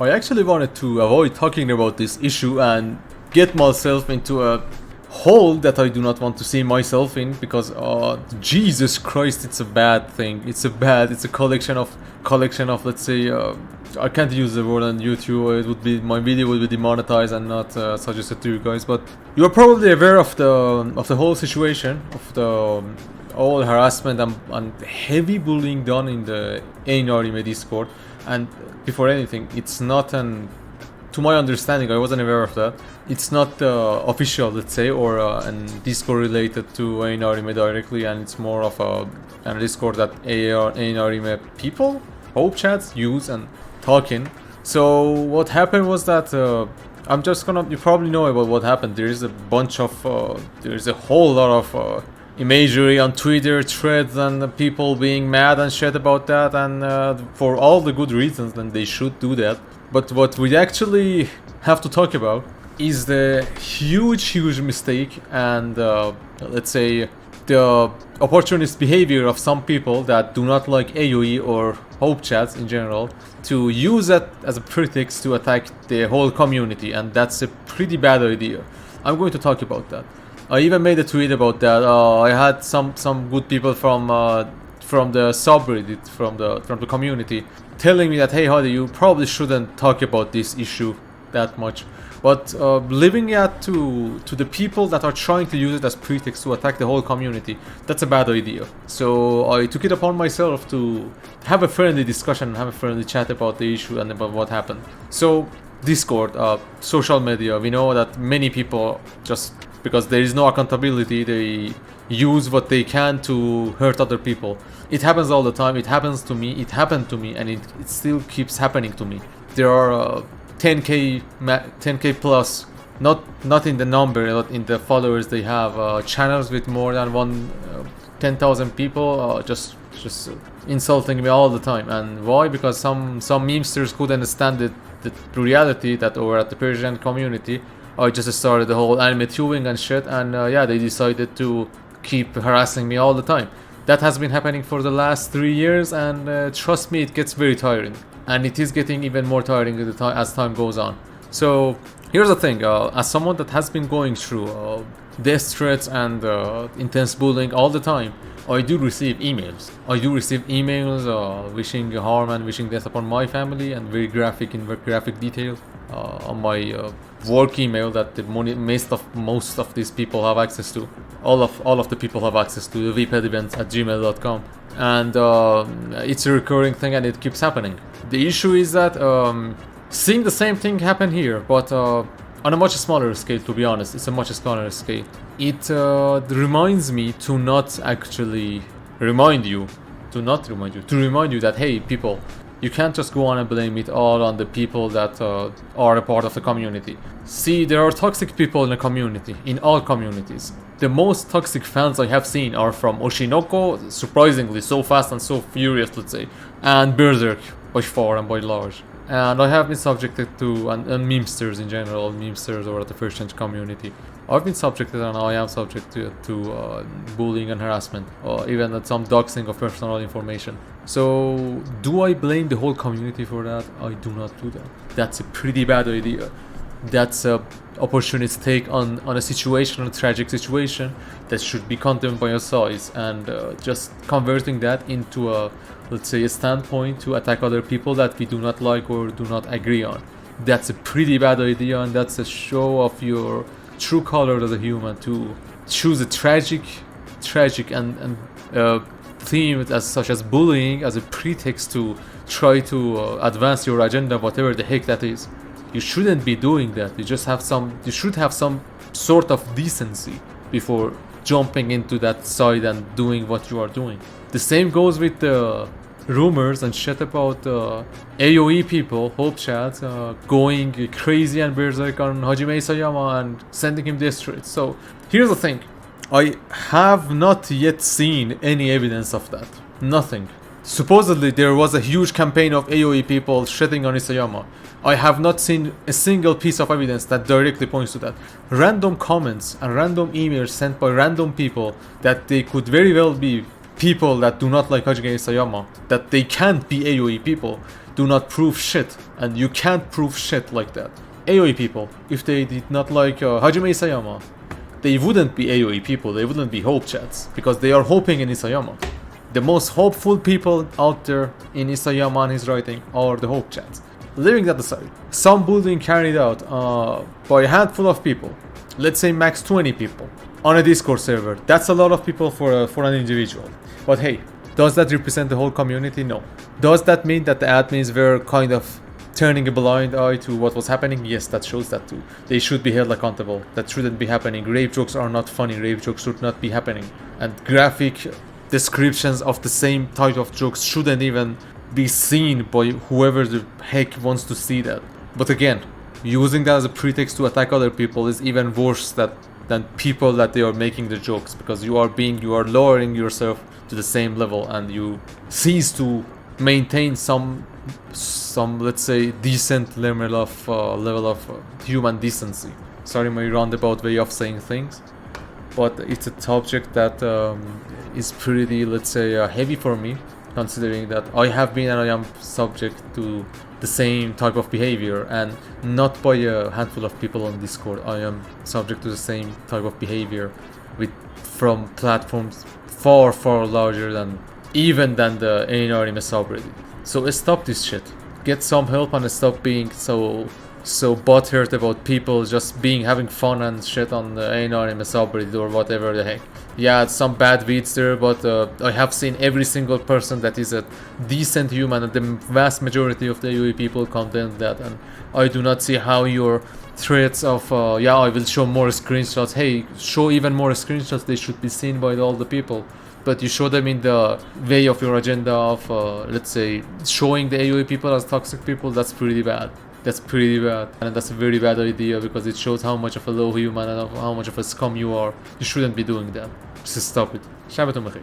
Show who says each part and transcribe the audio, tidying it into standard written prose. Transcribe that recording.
Speaker 1: I actually wanted to avoid talking about this issue and get myself into a hole that I do not want to see myself in, because Jesus Christ, it's a bad thing. It's a collection of let's say I can't use the word on YouTube. It would be, my video would be demonetized and not suggested to you guys. But you are probably aware of the whole situation of the all harassment and heavy bullying done in the ANRime Discord. And before anything, it's not to my understanding, I wasn't aware of that. It's not official, let's say, or an Discord related to ANRime directly, and it's more of a Discord that ANRime people, hope chats, use and talk in. So what happened was that you probably know about what happened. There is a bunch of, there's a whole lot of imagery on Twitter threads and people being mad and shit about that, and for all the good reasons, then they should do that. But what we actually have to talk about is the huge mistake and let's say the opportunist behavior of some people that do not like AOE or hope chats in general, to use that as a pretext to attack the whole community, and that's a pretty bad idea. I'm going to talk about that. I even made a tweet about that. I had some good people from the subreddit, from the community, telling me that, hey Hadi, you probably shouldn't talk about this issue that much. But leaving it to the people that are trying to use it as pretext to attack the whole community, that's a bad idea. So I took it upon myself to have a friendly discussion, have a friendly chat about the issue and about what happened. So Discord, social media, we know that many people, just because there is no accountability, they use what they can to hurt other people. It happens all the time. It happens to me. It happened to me, and it still keeps happening to me. There are 10k plus, not in the number, but in the followers. They have channels with more than 10,000 people just insulting me all the time. And why? Because some memesters couldn't understand the reality that over at the Persian community, I just started the whole anime tubing and shit, and yeah, they decided to keep harassing me all the time. That has been happening for the last 3 years, and trust me, it gets very tiring. And it is getting even more tiring as time goes on. So here's the thing, as someone that has been going through death threats and intense bullying all the time, I do receive emails. Wishing harm and wishing death upon my family, and very graphic detail on my work email that most of these people have access to. All of the people have access to the vpedevents@gmail.com, and it's a recurring thing, and it keeps happening. The issue is that seeing the same thing happen here, but on a much smaller scale. To be honest, it's a much smaller scale. It reminds me to remind you that, hey people, you can't just go on and blame it all on the people that are a part of the community. See, there are toxic people in the community, in all communities. The most toxic fans I have seen are from Oshinoko, surprisingly, so fast and so furious, let's say, and Berserk, by far and by large. And I have been subjected to, and memesters in general, memesters over at the Persian community. I've been subjected, and I am subjected to bullying and harassment, or even some doxing of personal information. So, do I blame the whole community for that? I do not do that. That's a pretty bad idea. That's a opportunist take on a situation, a tragic situation that should be condemned by your sides, and just converting that into a, let's say, a standpoint to attack other people that we do not like or do not agree on. That's a pretty bad idea, and that's a show of your true colors as a human, to choose a tragic and theme as such as bullying as a pretext to try to advance your agenda, whatever the heck that is. You shouldn't be doing that. You should have some sort of decency before jumping into that side and doing what you are doing. The same goes with the rumors and shit about AOE people, hope chats, going crazy and berserk on Hajime Isayama and sending him death threats. So here's the thing, I have not yet seen any evidence of that. Nothing. Supposedly there was a huge campaign of AOE people shitting on Isayama. I have not seen a single piece of evidence that directly points to that. Random comments and random emails sent by random people that they could very well be people that do not like Hajime Isayama, that they can't be AOE people, do not prove shit, and you can't prove shit like that. AOE people, if they did not like Hajime Isayama, they wouldn't be AOE people, they wouldn't be hope chats, because they are hoping in Isayama. The most hopeful people out there in Isayama and his writing are the hope chats. Leaving that aside, some bullying carried out by a handful of people, let's say max 20 people, on a Discord server, that's a lot of people for an individual. But hey, does that represent the whole community? No. Does that mean that the admins were kind of turning a blind eye to what was happening? Yes, that shows that too. They should be held accountable. That shouldn't be happening. Rape jokes are not funny. Rape jokes should not be happening. And graphic descriptions of the same type of jokes shouldn't even be seen by whoever the heck wants to see that. But again, using that as a pretext to attack other people is even worse than people that they are making the jokes, because you are lowering yourself to the same level, and you cease to maintain some let's say decent level of human decency. Sorry, my roundabout way of saying things, but it's a subject that is pretty, let's say, heavy for me, considering that I have been and I am subject to the same type of behavior, and not by a handful of people on Discord. I am subject to the same type of behavior from platforms far larger than the ANRime subreddit. So stop this shit. Get some help and stop being so butthurt about people just having fun and shit on the ANRime subreddit or whatever the heck. Yeah, it's some bad beats there, but I have seen every single person that is a decent human, and the vast majority of the AOE people condemn that, and I do not see how your threats of yeah, I will show more screenshots, hey, show even more screenshots, they should be seen by all the people, but you show them in the way of your agenda of let's say showing the AOE people as toxic people. That's pretty bad. That's pretty bad, and that's a very bad idea, because it shows how much of a low human and how much of a scum you are. You shouldn't be doing that. Just stop it. شبتون بخیر.